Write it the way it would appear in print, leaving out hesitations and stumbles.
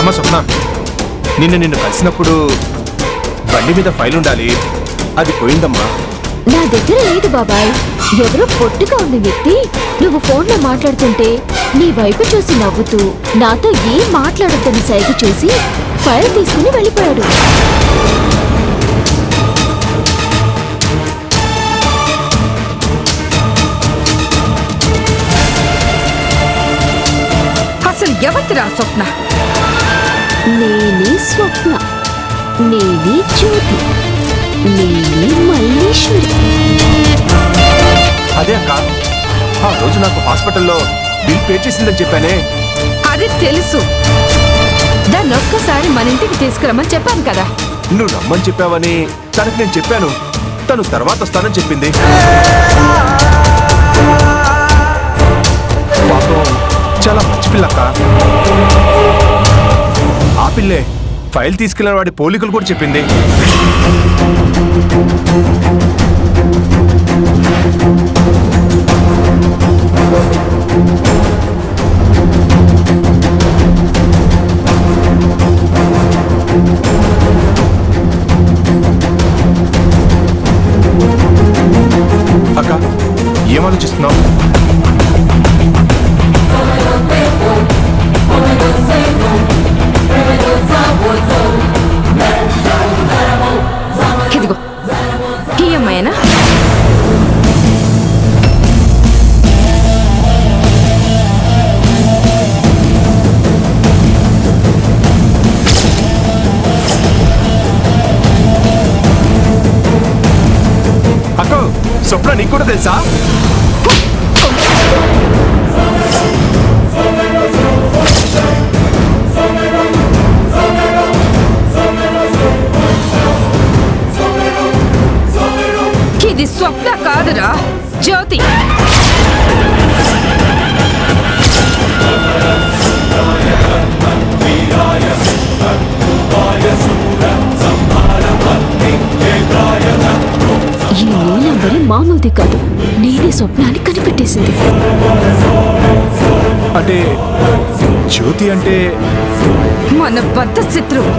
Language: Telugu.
అమ్మ స్వప్న, నిన్ను కలిసినప్పుడు బండి మీద ఫైల్ ఉండాలి, అది పోయిందమ్మా. నా దగ్గర లేదు బాబాయ్. ఎవరో పొట్టుగా ఉన్న వ్యక్తి నువ్వు ఫోన్లో మాట్లాడుతుంటే నీ వైపు చూసి నవ్వుతూ నాతో ఏం మాట్లాడొద్దని సైగ చేసి ఫైల్ తీసుకుని వెళ్ళిపోయాడు. అసలు ఎవరిరా స్వప్న? నేనే స్వప్న, నేనే జ్యోతి, నేనే మల్లేశ్వరి. అదే అక్క, ఆ రోజు నాకు హాస్పిటల్లో బిల్ పే చేసిందని చెప్పానే. అది తెలుసు. దాన్ని ఒక్కసారి మన ఇంటికి తీసుకురమ్మని చెప్పాను కదా. నువ్వు రమ్మని చెప్పావని తనకు నేను చెప్పాను. తను తర్వాత వస్తానని చెప్పింది. పాపం చాలా మంచి పిల్లక్క. ఆ పిల్లే ఫైల్ తీసుకెళ్లిన వాడి పోలికలు కూడా చెప్పింది. అక్క, ఏం ఆలోచిస్తున్నావు? ఇదిగో ఈ అమ్మాయినా? అక్క, స్వప్న నీకు కూడా తెలుసా? ఇది స్వప్న కాదురా, జ్యోతి. ఈ నీలంబరి మామూలుది కాదు, నేనే స్వప్నాన్ని కనిపెట్టేసింది. అంటే జ్యోతి అంటే మన బద్ద శత్రువు.